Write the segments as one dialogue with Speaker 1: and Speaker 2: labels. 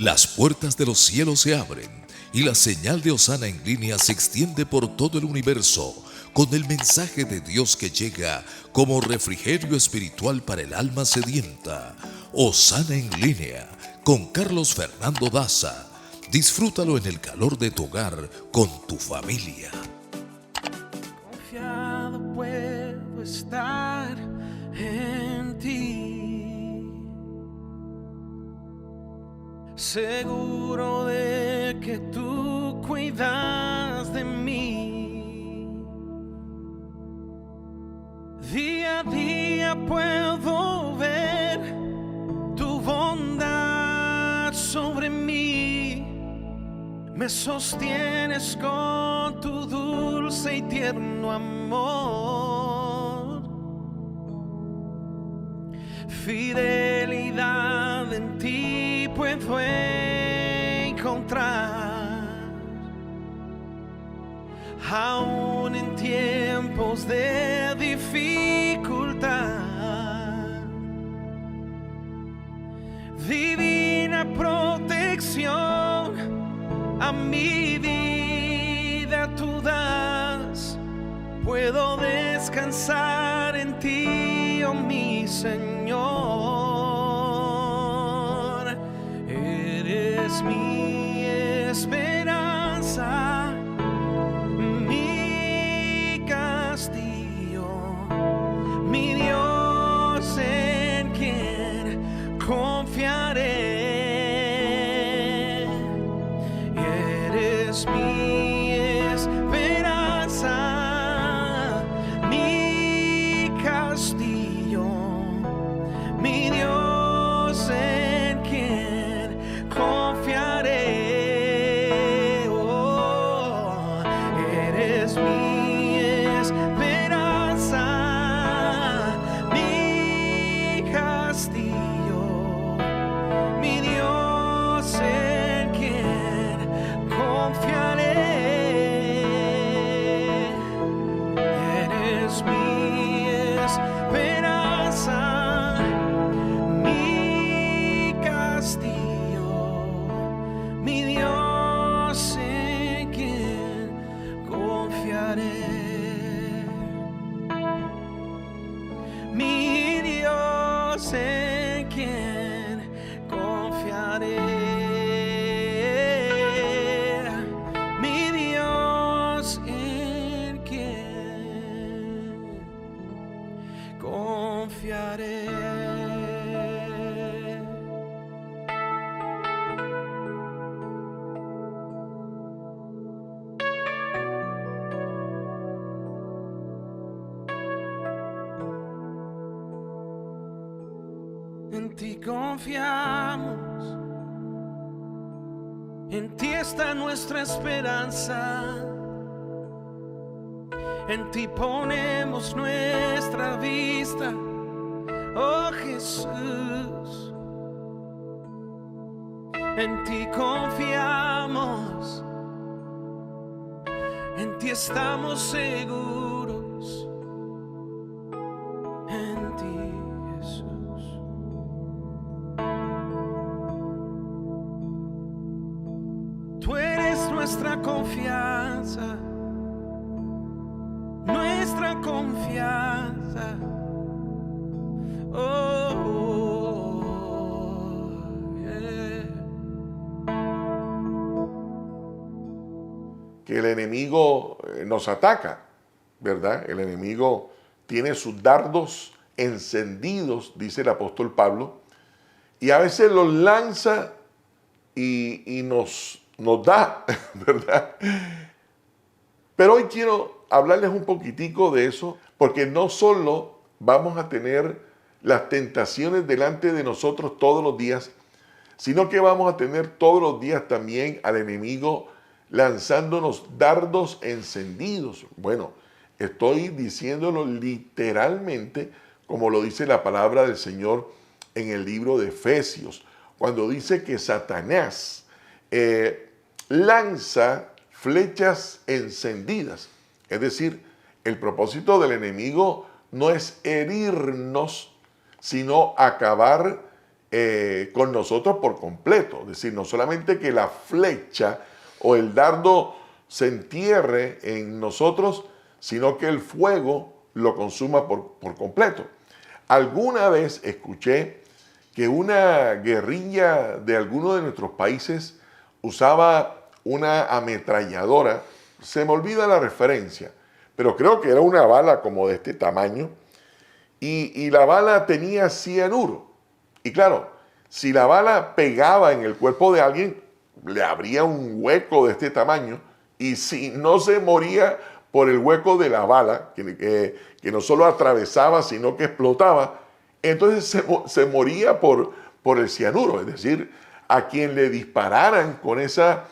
Speaker 1: Las puertas de los cielos se abren y la señal de Hosana en línea se extiende por todo el universo con el mensaje de Dios que llega como refrigerio espiritual para el alma sedienta. Hosana en línea con Carlos Fernando Daza. Disfrútalo en el calor de tu hogar con tu familia.
Speaker 2: Confiado puedo estar en ti, seguro de que tú cuidas de mí. Día a día puedo ver tu bondad sobre mí. Me sostienes con tu dulce y tierno amor. Fidelidad en ti puedo encontrar, aún en tiempos de dificultad. Divina protección a mi vida tú das, puedo descansar en ti, oh mi Señor. Eres mi esperanza, mi castillo, mi Dios en quien confiaré. Mi esperanza, mi castillo, mi Dios en quien confiaré. Oh, eres mi esperanza, mi castillo, mi Dios en quien confiaré. Eres mi esperanza, mi castillo, mi Dios en quien confiaré. Mi Dios en quien confiaré. Confiaré. En ti confiamos, en ti está nuestra esperanza. En ti ponemos nuestra vista, oh Jesús. En ti confiamos, en ti estamos seguros. En ti, Jesús. Tú eres nuestra confianza, nuestra confianza.
Speaker 3: Que el enemigo nos ataca, ¿verdad? El enemigo tiene sus dardos encendidos, dice el apóstol Pablo, y a veces los lanza y nos da, ¿verdad? Pero hoy quiero hablarles un poquitico de eso, porque no solo vamos a tener las tentaciones delante de nosotros todos los días, sino que vamos a tener todos los días también al enemigo lanzándonos dardos encendidos. Bueno, estoy diciéndolo literalmente, como lo dice la palabra del Señor en el libro de Efesios, cuando dice que Satanás lanza flechas encendidas. Es decir, el propósito del enemigo no es herirnos, sino acabar con nosotros por completo. Es decir, no solamente que la flecha o el dardo se entierre en nosotros, sino que el fuego lo consuma por completo. Alguna vez escuché que una guerrilla de alguno de nuestros países usaba una ametralladora, se me olvida la referencia, pero creo que era una bala como de este tamaño, y la bala tenía cianuro. Y claro, si la bala pegaba en el cuerpo de alguien, le abría un hueco de este tamaño, y si no se moría por el hueco de la bala, que no solo atravesaba, sino que explotaba, entonces se moría por el cianuro. Es decir, a quien le dispararan con esa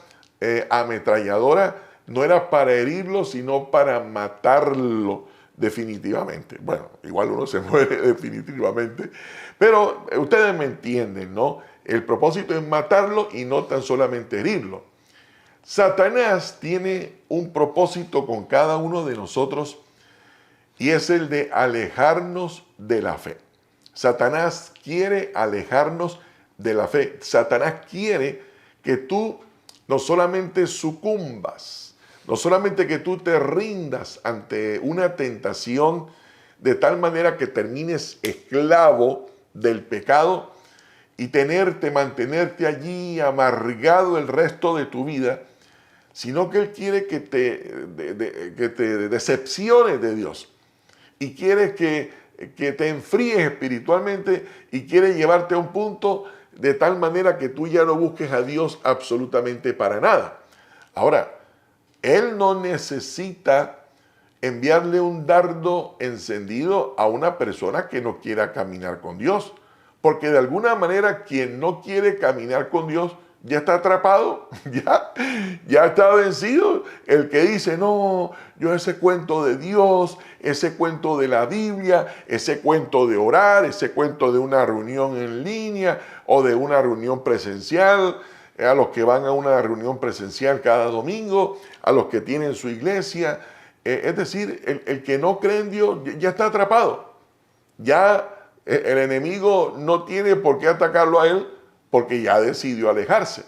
Speaker 3: ametralladora no era para herirlo, sino para matarlo definitivamente. Bueno, igual uno se muere definitivamente, pero ustedes me entienden, ¿no? El propósito es matarlo y no tan solamente herirlo. Satanás tiene un propósito con cada uno de nosotros y es el de alejarnos de la fe. Satanás quiere alejarnos de la fe. Satanás quiere que tú no solamente sucumbas, no solamente que tú te rindas ante una tentación de tal manera que termines esclavo del pecado y mantenerte allí amargado el resto de tu vida, sino que Él quiere que te decepciones de Dios y quiere que te enfríes espiritualmente y quiere llevarte a un punto de tal manera que tú ya no busques a Dios absolutamente para nada. Ahora, Él no necesita enviarle un dardo encendido a una persona que no quiera caminar con Dios, porque de alguna manera quien no quiere caminar con Dios ya está atrapado, ya está vencido. El que dice, no, yo ese cuento de Dios, ese cuento de la Biblia, ese cuento de orar, ese cuento de una reunión en línea o de una reunión presencial, a los que van a una reunión presencial cada domingo, a los que tienen su iglesia, es decir, el que no cree en Dios ya está atrapado. Ya el enemigo no tiene por qué atacarlo a él, porque ya decidió alejarse.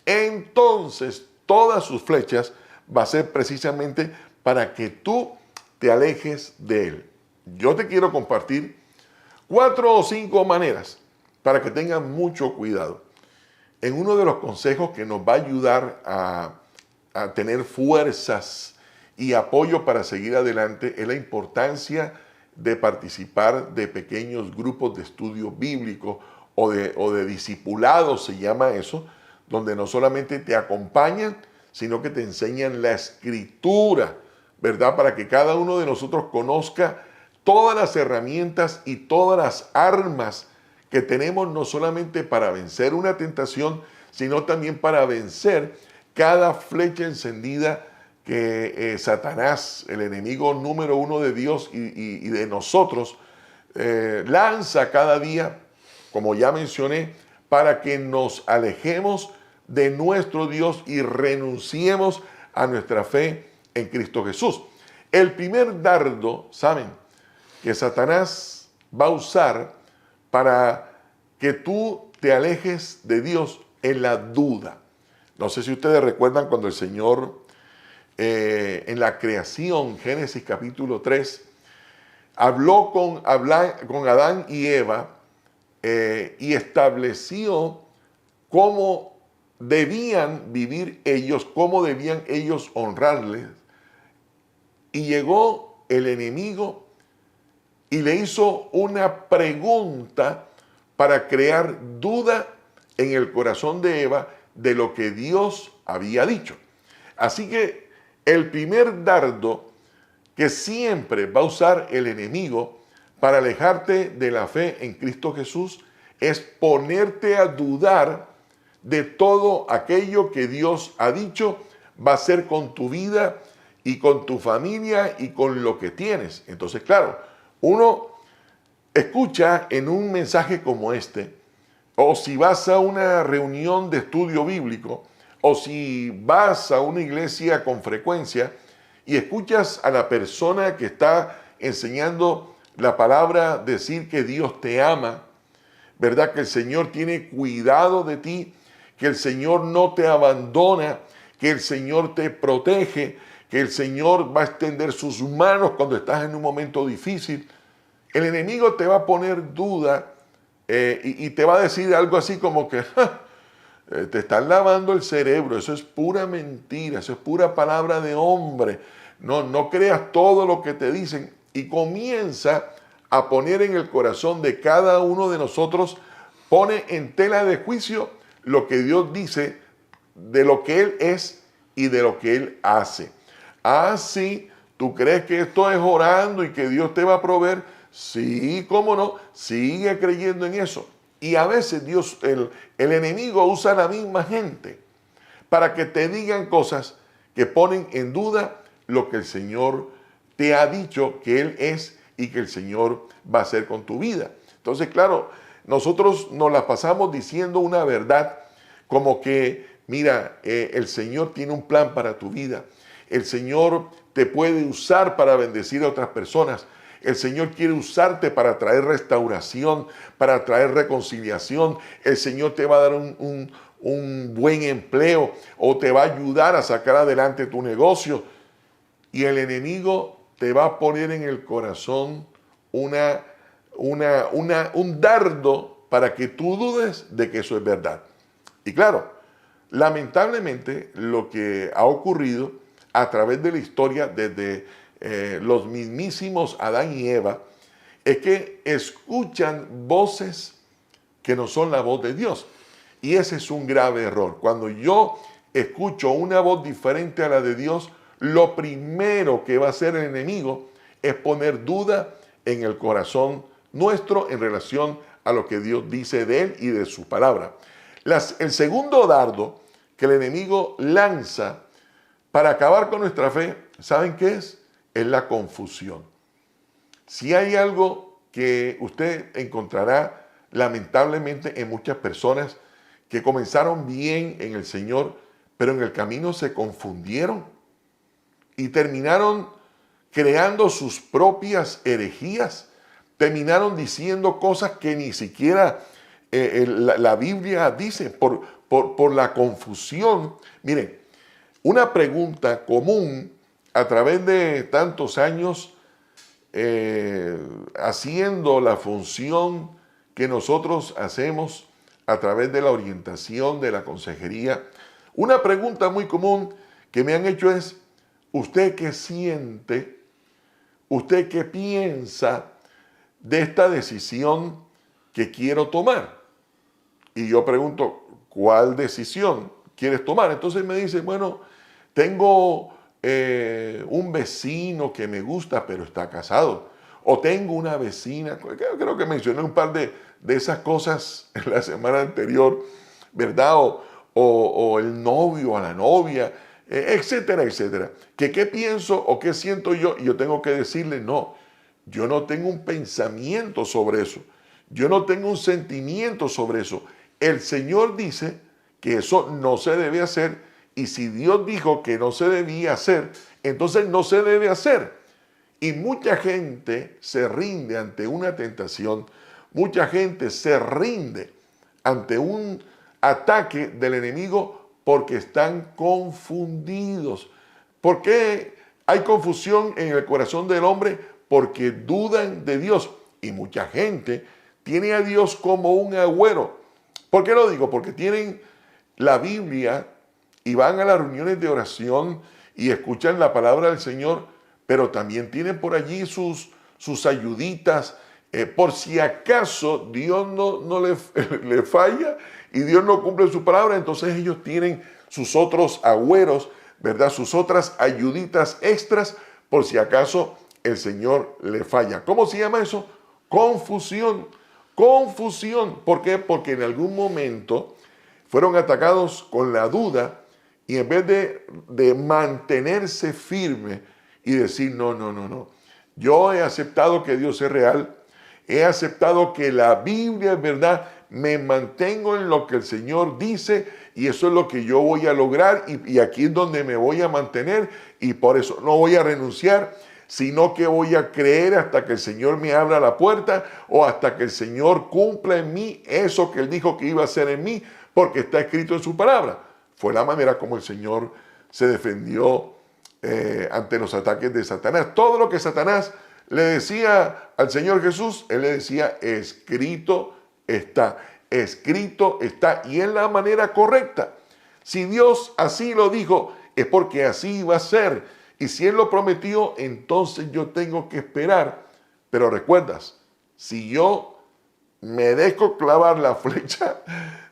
Speaker 3: Entonces, todas sus flechas va a ser precisamente para que tú te alejes de él. Yo te quiero compartir 4 o 5 maneras para que tengan mucho cuidado. En uno de los consejos que nos va a ayudar a tener fuerzas y apoyo para seguir adelante es la importancia de participar de pequeños grupos de estudio bíblico o de discipulados, se llama eso, donde no solamente te acompañan, sino que te enseñan la escritura, ¿verdad? Para que cada uno de nosotros conozca todas las herramientas y todas las armas que tenemos, no solamente para vencer una tentación, sino también para vencer cada flecha encendida que Satanás, el enemigo número 1 de Dios y de nosotros, lanza cada día, como ya mencioné, para que nos alejemos de nuestro Dios y renunciemos a nuestra fe en Cristo Jesús. El primer dardo, ¿saben?, que Satanás va a usar para que tú te alejes de Dios en la duda. No sé si ustedes recuerdan cuando el Señor en la creación, Génesis capítulo 3, habló con Adán y Eva y estableció cómo debían vivir ellos, cómo debían ellos honrarles. Y llegó el enemigo y le hizo una pregunta para crear duda en el corazón de Eva de lo que Dios había dicho. Así que el primer dardo que siempre va a usar el enemigo para alejarte de la fe en Cristo Jesús es ponerte a dudar de todo aquello que Dios ha dicho va a ser con tu vida y con tu familia y con lo que tienes. Entonces, claro, uno escucha en un mensaje como este, o si vas a una reunión de estudio bíblico, o si vas a una iglesia con frecuencia y escuchas a la persona que está enseñando la palabra decir que Dios te ama, ¿verdad? Que el Señor tiene cuidado de ti, que el Señor no te abandona, que el Señor te protege, que el Señor va a extender sus manos cuando estás en un momento difícil. El enemigo te va a poner duda y te va a decir algo así como que te están lavando el cerebro, eso es pura mentira, eso es pura palabra de hombre. No creas todo lo que te dicen, y comienza a poner en el corazón de cada uno de nosotros, pone en tela de juicio lo que Dios dice de lo que Él es y de lo que Él hace. Ah, sí, ¿tú crees que esto es orando y que Dios te va a proveer? Sí, cómo no, sigue creyendo en eso. Y a veces el enemigo usa a la misma gente para que te digan cosas que ponen en duda lo que el Señor te ha dicho que Él es y que el Señor va a hacer con tu vida. Entonces, claro, nosotros nos la pasamos diciendo una verdad como que, mira, el Señor tiene un plan para tu vida. El Señor te puede usar para bendecir a otras personas. El Señor quiere usarte para traer restauración, para traer reconciliación. El Señor te va a dar un buen empleo o te va a ayudar a sacar adelante tu negocio. Y el enemigo te va a poner en el corazón un dardo para que tú dudes de que eso es verdad. Y claro, lamentablemente lo que ha ocurrido a través de la historia desde los mismísimos Adán y Eva es que escuchan voces que no son la voz de Dios. Y ese es un grave error. Cuando yo escucho una voz diferente a la de Dios, lo primero que va a hacer el enemigo es poner duda en el corazón nuestro en relación a lo que Dios dice de él y de su palabra. El segundo dardo que el enemigo lanza para acabar con nuestra fe, ¿saben qué es? Es la confusión. Si hay algo que usted encontrará lamentablemente en muchas personas que comenzaron bien en el Señor, pero en el camino se confundieron y terminaron creando sus propias herejías, terminaron diciendo cosas que ni siquiera la Biblia dice por la confusión. Miren, una pregunta común a través de tantos años haciendo la función que nosotros hacemos a través de la orientación, de la consejería, una pregunta muy común que me han hecho es: ¿usted qué siente? ¿Usted qué piensa de esta decisión que quiero tomar? Y yo pregunto, ¿cuál decisión quieres tomar? Entonces me dice, bueno, tengo un vecino que me gusta pero está casado. O tengo una vecina, creo que mencioné un par de esas cosas en la semana anterior, ¿verdad? O el novio a la novia, etcétera, etcétera. ¿Qué pienso o qué siento yo? Y yo tengo que decirle, no, yo no tengo un pensamiento sobre eso. Yo no tengo un sentimiento sobre eso. El Señor dice que eso no se debe hacer, y si Dios dijo que no se debía hacer, entonces no se debe hacer. Y mucha gente se rinde ante una tentación, mucha gente se rinde ante un ataque del enemigo porque están confundidos. ¿Por qué hay confusión en el corazón del hombre? Porque dudan de Dios. Y mucha gente tiene a Dios como un agüero. ¿Por qué lo digo? Porque tienen la Biblia y van a las reuniones de oración y escuchan la palabra del Señor, pero también tienen por allí sus ayuditas, por si acaso Dios no le falla y Dios no cumple su palabra. Entonces ellos tienen sus otros agüeros, ¿verdad? Sus otras ayuditas extras por si acaso el Señor le falla. ¿Cómo se llama eso? Confusión. Confusión. ¿Por qué? Porque en algún momento fueron atacados con la duda, y en vez de mantenerse firme y decir, no, yo he aceptado que Dios es real, he aceptado que la Biblia es verdad, me mantengo en lo que el Señor dice y eso es lo que yo voy a lograr y aquí es donde me voy a mantener y por eso no voy a renunciar. sino que voy a creer hasta que el Señor me abra la puerta o hasta que el Señor cumpla en mí eso que Él dijo que iba a hacer en mí, porque está escrito en su palabra. Fue la manera como el Señor se defendió ante los ataques de Satanás. Todo lo que Satanás le decía al Señor Jesús, Él le decía, escrito está, y en la manera correcta. Si Dios así lo dijo, es porque así va a ser. Y si Él lo prometió, entonces yo tengo que esperar. Pero recuerdas, si yo me dejo clavar la flecha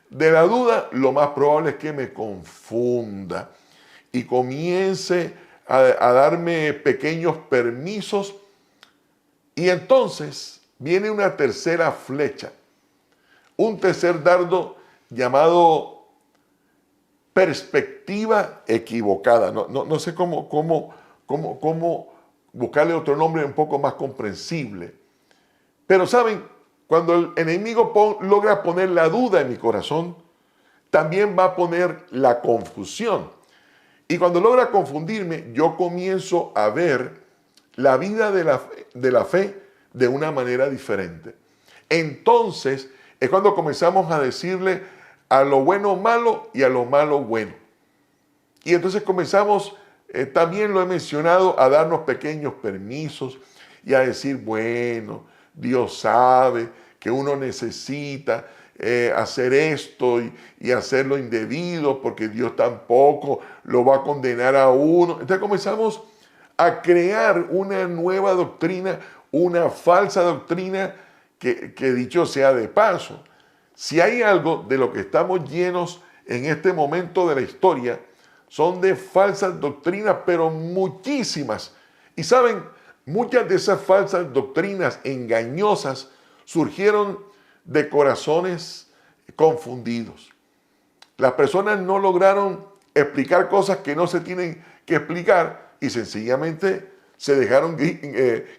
Speaker 3: de la duda, lo más probable es que me confunda y comience a darme pequeños permisos. Y entonces viene una tercera flecha, un tercer dardo llamado perspectiva equivocada. No sé cómo buscarle otro nombre un poco más comprensible. Pero saben, cuando el enemigo logra poner la duda en mi corazón, también va a poner la confusión. Y cuando logra confundirme, yo comienzo a ver la vida de la fe de una manera diferente. Entonces es cuando comenzamos a decirle a lo bueno malo y a lo malo bueno. Y entonces comenzamos, también lo he mencionado, a darnos pequeños permisos y a decir, bueno, Dios sabe que uno necesita hacer esto y hacerlo indebido, porque Dios tampoco lo va a condenar a uno. Entonces comenzamos a crear una nueva doctrina, una falsa doctrina que dicho sea de paso, si hay algo de lo que estamos llenos en este momento de la historia, son de falsas doctrinas, pero muchísimas. Y saben, muchas de esas falsas doctrinas engañosas surgieron de corazones confundidos. Las personas no lograron explicar cosas que no se tienen que explicar y sencillamente se dejaron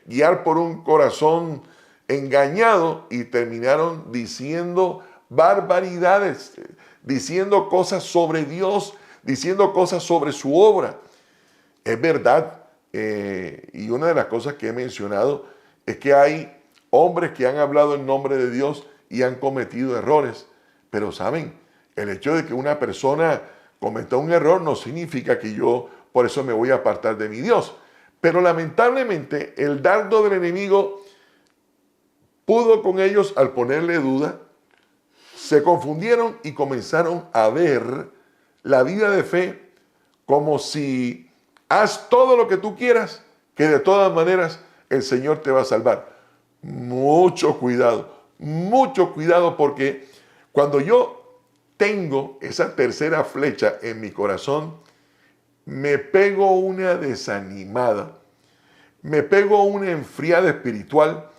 Speaker 3: guiar por un corazón engañado y terminaron diciendo barbaridades, diciendo cosas sobre Dios, diciendo cosas sobre su obra. Es verdad, y una de las cosas que he mencionado es que hay hombres que han hablado en nombre de Dios y han cometido errores, pero saben, el hecho de que una persona cometa un error no significa que yo por eso me voy a apartar de mi Dios. Pero lamentablemente el dardo del enemigo pudo con ellos al ponerle duda, se confundieron y comenzaron a ver la vida de fe como si haz todo lo que tú quieras, que de todas maneras el Señor te va a salvar. Mucho cuidado, porque cuando yo tengo esa tercera flecha en mi corazón, me pego una desanimada, me pego una enfriada espiritual,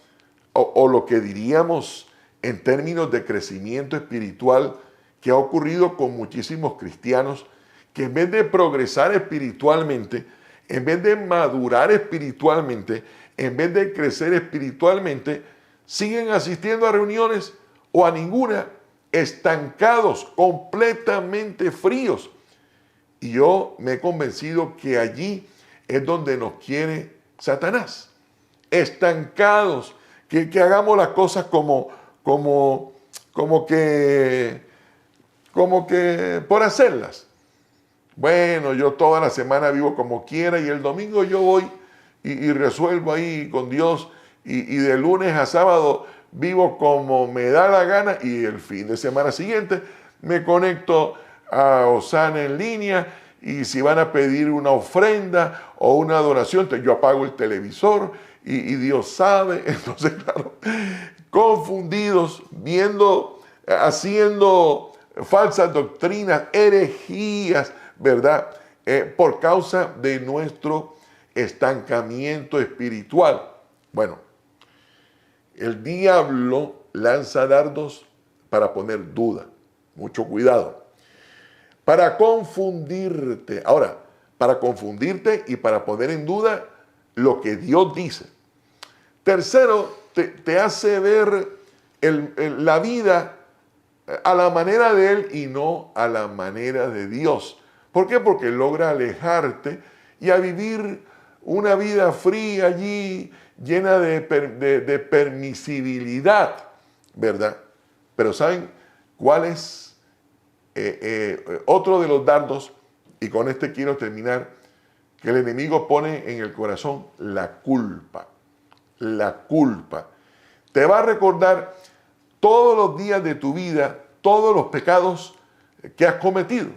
Speaker 3: o lo que diríamos en términos de crecimiento espiritual que ha ocurrido con muchísimos cristianos que en vez de progresar espiritualmente, en vez de madurar espiritualmente, en vez de crecer espiritualmente, siguen asistiendo a reuniones o a ninguna, estancados, completamente fríos. Y yo me he convencido que allí es donde nos quiere Satanás, estancados, que hagamos las cosas como que por hacerlas. Bueno, yo toda la semana vivo como quiera y el domingo yo voy y resuelvo ahí con Dios y de lunes a sábado vivo como me da la gana y el fin de semana siguiente me conecto a Osana en línea y si van a pedir una ofrenda o una adoración, entonces yo apago el televisor y Dios sabe. Entonces, claro, confundidos, haciendo falsas doctrinas, herejías, ¿verdad? Por causa de nuestro estancamiento espiritual. Bueno, el diablo lanza dardos para poner duda. Mucho cuidado. Para confundirte. Ahora, para confundirte y para poner en duda lo que Dios dice. Tercero, te hace ver la vida a la manera de Él y no a la manera de Dios. ¿Por qué? Porque logra alejarte y a vivir una vida fría allí, llena de permisibilidad, ¿verdad? Pero ¿saben cuál es otro de los dardos? Y con este quiero terminar, que el enemigo pone en el corazón la culpa. La culpa. Te va a recordar todos los días de tu vida, todos los pecados que has cometido.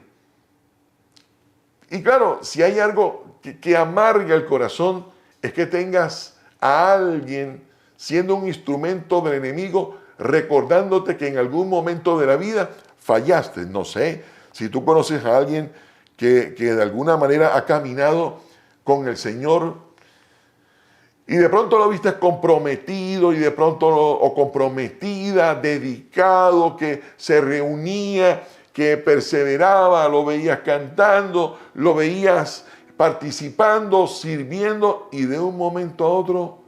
Speaker 3: Y claro, si hay algo que amarga el corazón, es que tengas a alguien siendo un instrumento del enemigo, recordándote que en algún momento de la vida fallaste. No sé, si tú conoces a alguien que de alguna manera ha caminado con el Señor y de pronto lo viste comprometido y de pronto o comprometida, dedicado, que se reunía, que perseveraba, lo veías cantando, lo veías participando, sirviendo, y de un momento a otro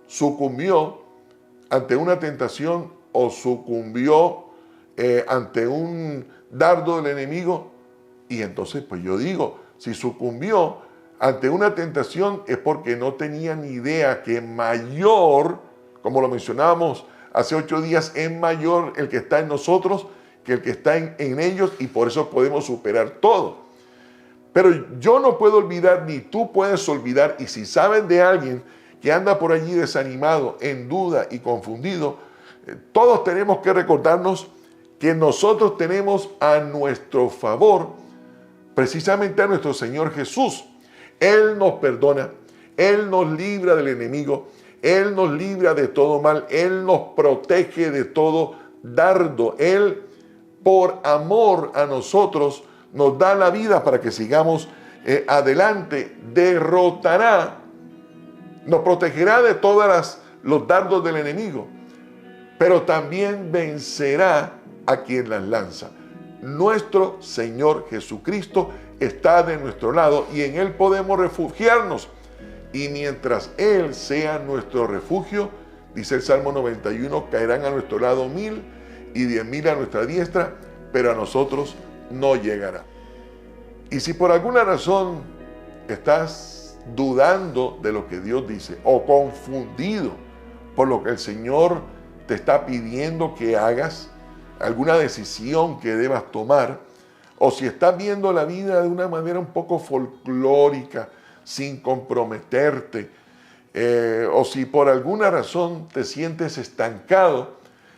Speaker 3: sucumbió ante una tentación o sucumbió ante un dardo del enemigo. Y entonces, pues yo digo, si sucumbió ante una tentación es porque no tenía ni idea que mayor, como lo mencionábamos hace 8 días, es mayor el que está en nosotros que el que está en ellos, y por eso podemos superar todo. Pero yo no puedo olvidar, ni tú puedes olvidar, y si sabes de alguien que anda por allí desanimado, en duda y confundido, todos tenemos que recordarnos que nosotros tenemos a nuestro favor precisamente a nuestro Señor Jesús. Él nos perdona, Él nos libra del enemigo, Él nos libra de todo mal, Él nos protege de todo dardo. Él, por amor a nosotros, nos da la vida para que sigamos adelante. Derrotará, nos protegerá de todos los dardos del enemigo, pero también vencerá a quien las lanza. Nuestro Señor Jesucristo está de nuestro lado y en Él podemos refugiarnos. Y mientras Él sea nuestro refugio, dice el Salmo 91, caerán a nuestro lado 1000 y 10.000 a nuestra diestra, pero a nosotros no llegará. Y si por alguna razón estás dudando de lo que Dios dice o confundido por lo que el Señor te está pidiendo que hagas, alguna decisión que debas tomar, o si estás viendo la vida de una manera un poco folclórica, sin comprometerte, o si por alguna razón te sientes estancado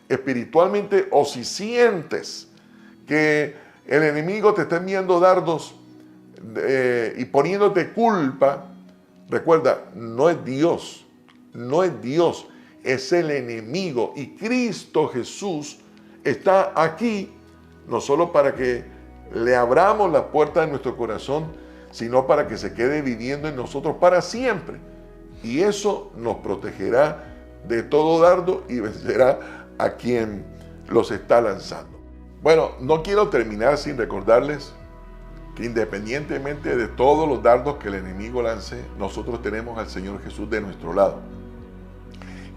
Speaker 3: espiritualmente, o si sientes que el enemigo te está enviando dardos y poniéndote culpa, recuerda, no es Dios, no es Dios, es el enemigo. Y Cristo Jesús está aquí no solo para que le abramos la puerta de nuestro corazón, sino para que se quede viviendo en nosotros para siempre. Y eso nos protegerá de todo dardo y vencerá a quien los está lanzando. Bueno, no quiero terminar sin recordarles que independientemente de todos los dardos que el enemigo lance, nosotros tenemos al Señor Jesús de nuestro lado.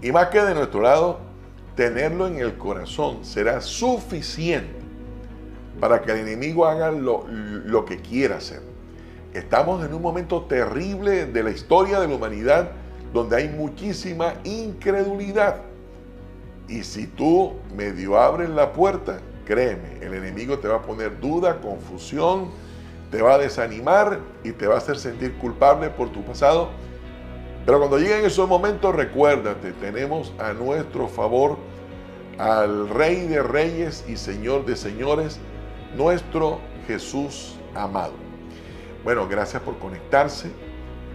Speaker 3: Y más que de nuestro lado, tenerlo en el corazón será suficiente para que el enemigo haga lo que quiera hacer. Estamos en un momento terrible de la historia de la humanidad donde hay muchísima incredulidad. Y si tú medio abres la puerta, créeme, el enemigo te va a poner duda, confusión, te va a desanimar y te va a hacer sentir culpable por tu pasado. Pero cuando lleguen esos momentos, recuérdate, tenemos a nuestro favor al Rey de Reyes y Señor de Señores, nuestro Jesús amado. Bueno, gracias por conectarse.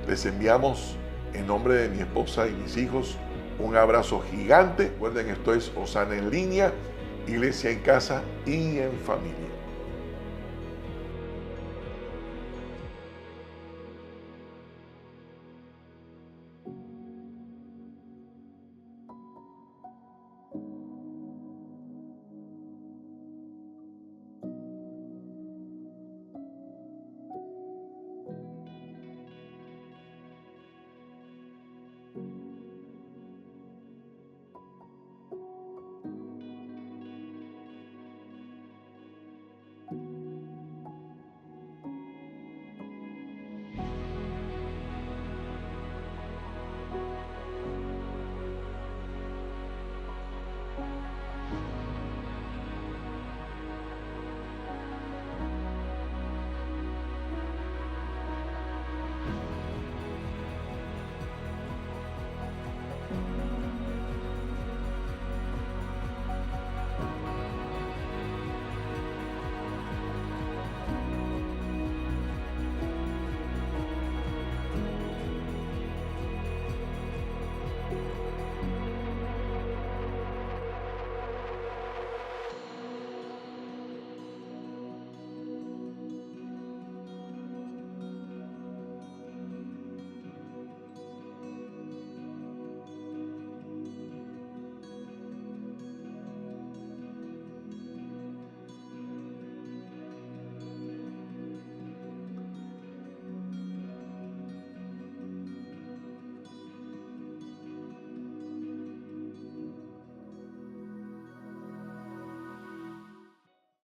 Speaker 3: Les enviamos en nombre de mi esposa y mis hijos un abrazo gigante. Recuerden, esto es Osana en línea, iglesia en casa y en familia.